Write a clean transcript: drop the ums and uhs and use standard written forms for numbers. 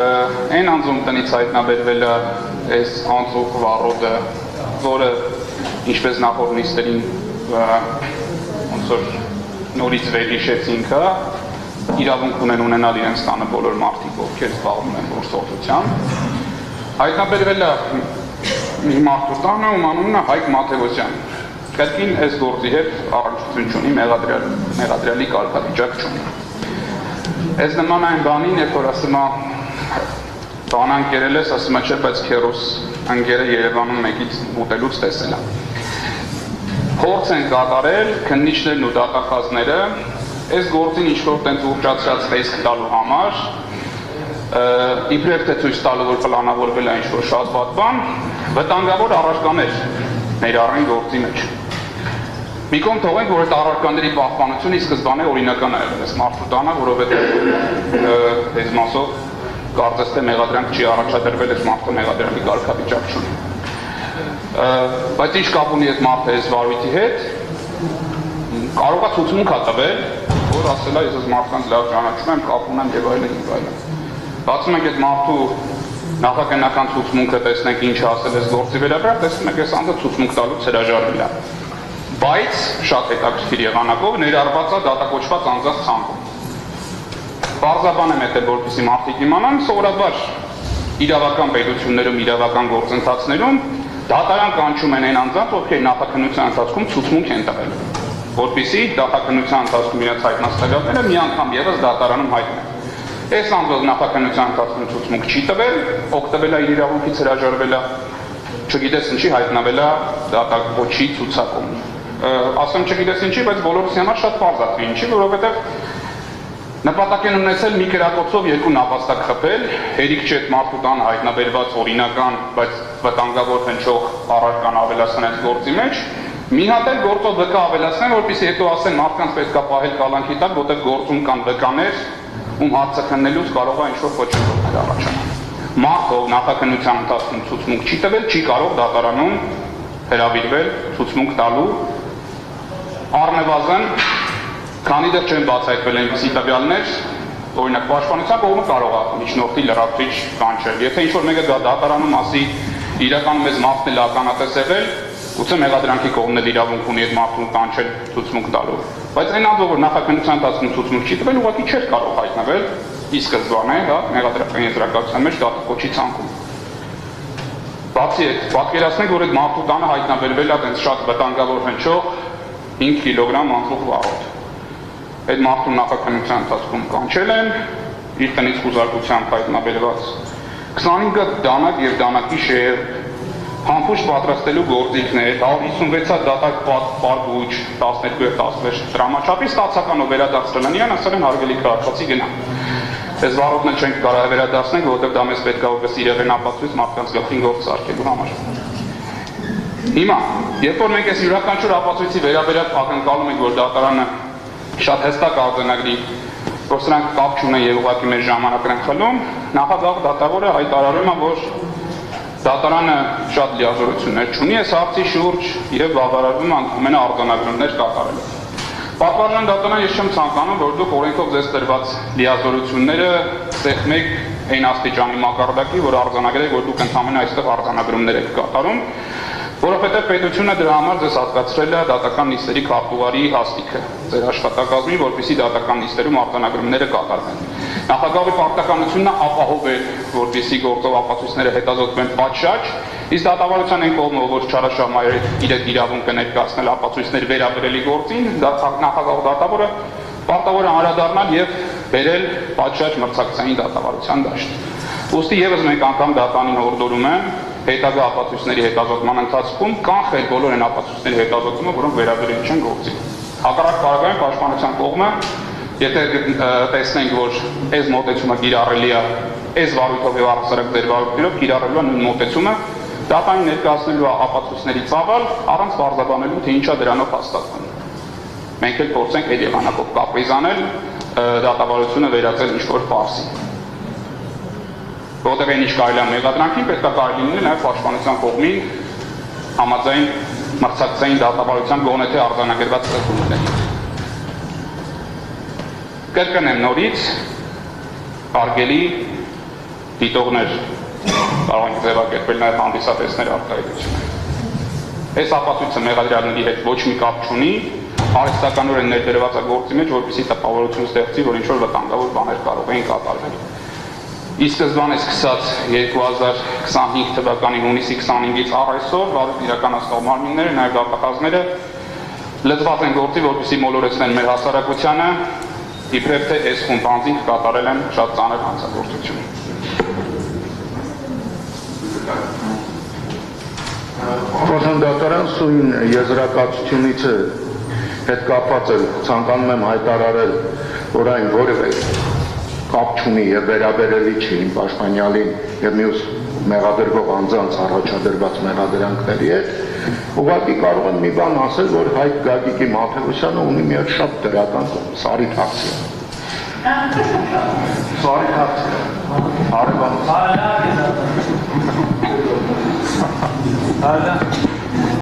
Այն անձում տնից հայտնաբերվել է այս անձուկ վառոդը, որը ինչպես նախորդ նիստերին ոնց որ նորից վերհիշեցինք, իրավունք ունեն ունենալ իրենց տանը բոլոր մարդիկ, ովքեր զբաղվում են որսորդությամբ։ Հայտնաբերվել է մի մարդու տանը, ում անունն է Հայկ Մաթևոսյան։ Կրկին այս գործի հետ առնչություն չունի, մեղադրյալի կարգավիճակ չունի։ Այս նման այն բանին, երբ որ ասում է բան անկերել ես, ասում է չէ, բայց քերոս անգերը Երևանում մեկից ուտելուց տեսել է։ Փորձ են կատարել քննիչներն ու դատախազները այս գործին ինչ-որ տենց ուռճացրած տեսք տալու համար, իբրև թե ցույց տալու, որ պլանավորվել է ինչ-որ շատ վատ բան, վտանգավոր առարկաներ ներառեն գործի մեջ։ Մի կողմ թողենք, որ այդ առարկաների պահպանությունը ի սկզբանե օրինական է եղել այս մարդու տանը, որովհետև այս մասով կարծես թե մեղադրանք չի առաջադրվել, այս մարդը մեղադրյալի կարգավիճակ չունի։ Բայց ինչ կապ ունի այդ մարդը այս վարույթի հետ, կարող է ցուցմունք տվել, որ ասել է ես այս մարդկանց լավ ճանաչում եմ, կապ ունեմ եւ այլն եւ այլն։ Բացում ենք այդ մարդու նախագնական ցուցմունքը, տեսնենք ինչ ասել այս գործի վերաբերյալ, տեսնում եք այս անձը ցուցմունք տալուց հրաժարվել է։ Բայց շատ հետաքրքիր եղանակով ներառված է դատակոչված անձանց ցանկում։ Բարձրաբան եմ եկել, որպեսզի մարդիկ իմանան, սովորաբար իրավական պետություններում, իրավական գործընթացներում դատարան կանչում են այն անձանց, ովքեր նախաքննության ընթացքում ցուցմունք են տվել, որպեսզի դատաքննության ընթացքում իրենց հայտնած տվյալները մի անգամ ևս դատարանում հայտնեն։ Այս անձը նախաքննության ընթացքում ցուցմունք չի տվել, օգտվել է իր իրավունքից հրաժարվել է, չգիտես ինչի հայտնվել է դատակոչի ցուցակում։ Ասեմ չգիտես ինչի, բայց բոլորիս համար շատ պարզ է ինչի, որովհետև նպատակ են ունեցել մի կրակոցով երկու նապաստակ խփել, հերիք չէ այդ մարդու տան հայտնաբերված օրինական, բայց վտանգավոր հնչող առարկան ավելացնել այս գործի մեջ, մի հատ էլ գործով վկա ավելացնել, որպեսզի հետո ասեն մարդկանց պետք է պահել կալանքի տակ, որտեղ գործում կան վկաներ, ում հարցը քննելուց կարող է ինչ-որ խոչընդոտներ առաջանալ։ Մարդը, ով նախաքննության ընթացքում ցուցմունք չի տվել, չի կարող դատարանում հրավիրվել ցուցմունք տալու, առնվազն քանի դեռ չեն բացահայտվել այնպիսի տվյալներ, օրինակ պաշտպանության կողմը կարող է միջնորդի լրացուցիչ կանչել։ Եթե ինչ-որ մեկը գա դատարանում ասի իրականում այս մարդն էլ ականատես եղել, գուցե մեղադրանքի կողմն էլ իրավունք ունի այդ մարդուն կանչել ցուցմունք տալու։ Բայց այն անձը, որ նախաքննության ընթացքում ցուցմունք չի տվել, ուղղակի չէր կարող հայտնվել ի սկզբանե, մեղադրական եզրակացության մեջ դատակոչի ցանկում։ Բացի այդ, պատկերացնենք, որ այդ մարդու տանը հայտնաբերվել է այդպես շատ վտանգավոր հնչող 5 կիլոգրամ անձուկ վառոդ։ Այդ մարդուն նախաքննության ընթացքում կանչել են, իր տնից խուզարկությամբ հայտնաբերված 25 դանակ եւ դանակի շեյր, համբույր պատրաստելու գործիքներ, 156 դատարկ պարգուճ, 12-16 դրամաչափի ստացականով վերադարձրել են իրան, ասել են հարգելի քաղաքացի գնա։ Այս վառոդն չենք կարող վերադարձնել, որովհետև դա մեզ պետք է որպես իրեղեն ապացույց մարդկանց գլխին գործ սարքելու համար։ Հիմա, երբ որ մենք այս յուրաքանչյուր ապացույցի վերաբերյալ ակնկալում ենք, որ դատարանը շատ հստակ արձանագրի, որ սրանք կապ չունեն եւ ուղղակի մեր ժամանակն են խլում, նախագահ դատավորը հայտարարում է, որ դատարանը շատ լիազորություններ չունի այս հարցի շուրջ եւ բավարարվում է ընդհանրապես արձանագրումներ կատարել։ Պատվարժան դատարան ես չեմ ցանկանում, որ դուք օրենքով ձեզ տրված լիազորությունները ստեղծեք այն աստիճանի մակարդակի, որ արձանագրեք, որ դուք ընդհանրապես այստեղ արձանագրումներ եք կատարում, որովհետև պետությունը դրա համար ձեզ հատկացրել է դատական նիստերի քարտուղարի հաստիքը ձեր աշխատակազմի, որպեսզի դատական նիստերում արձանագրումները կատարվեն։ Նախագահի պարտականությունն ապահով է, որպեսզի գործով ապացույցները հետազոտվեն պատշաճ, իսկ դատավարության այն կողմը, որ չարաշահմայր իր իրավունքը ներկայացնել ապացույցներ վերաբերելի գործին, նախագահ դատավորը պարտավոր է անդրադառնալ եւ բերել պատշաճ մրցակցային դատավարության դաշտ։ Ուստի եւս մենք անգամ դատարանին հորդորում եմ հետագա ապացույցների հետազոտման ընթացքում կանխել բոլոր այն ապացույցների հետազոտումը, որոնք վերաբերել չեն գործին։ Հակառակ պարագայում պաշտպանության կողմը, եթե տեսնենք, որ այս մոտեցումը կիրառելի է, այս վարույթով եւ առհասարակ ձեր վարույթներով կիրառելու է նույն մոտեցումը, դատարանին ներկայացնելու է ապացույցների ծավալ, առանց բարձրաբանելու, թե ինչա դրանով հաստատվում։ Մենք էլ փորձենք այդ եղանակով կապրիզանել դատավարությունը վերածել ինչ-որ ֆարսի։ Որտեղ այն ինչ կարելի է մեղադրանքին, պետք է կարելի լինի նաև պաշտպանության կողմին համաձայն մրցակցային դատավարության գոնե թե արձանագրված ստեղծումների։ Կրկնեմ նորից, հարգելի դիտողներ կարող են ձևակերպել նաև հանդիսատեսներ արտահայտությունը։ Այս ապացույցը մեղադրյալների հետ ոչ մի կապ չունի, արհեստականորեն ներդրված է գործի մեջ, որպեսզի տպավորություն ստեղծի, որ ինչ-որ վտանգավոր բաներ կարող էին կատարվել։ Ի սկզբանե սկսած 2025 թվականի հունիսի 25-ից առ այսօր վարույթ իրականացնող մարմինները, նաև դատախազները լծված են գործի, որպեսզի մոլորեցնեն մեր հասարակությանը, իբրև թե այս խումբ անձինք կատարել են շատ ծանր հանցագործություն։ Խորհրդարան սույն եզրակացությունից հետ կապված է ցանկանում եմ հայտարարել, որ այն որևէ կապ չունի եւ վերաբերելի չի իմ պաշտպանյալին եւ մյուս մեղադրվող անձանց առաջադրված մեղադրանքների հետ, ուղղակի կարող եմ մի բան ասել, որ Հայկ Գագիկի Մաթեոսյանը ունի մի հատ շատ դրական Սարիթ ակցիա։ Սարիթ ակցիա։ Արևան։ Այլա։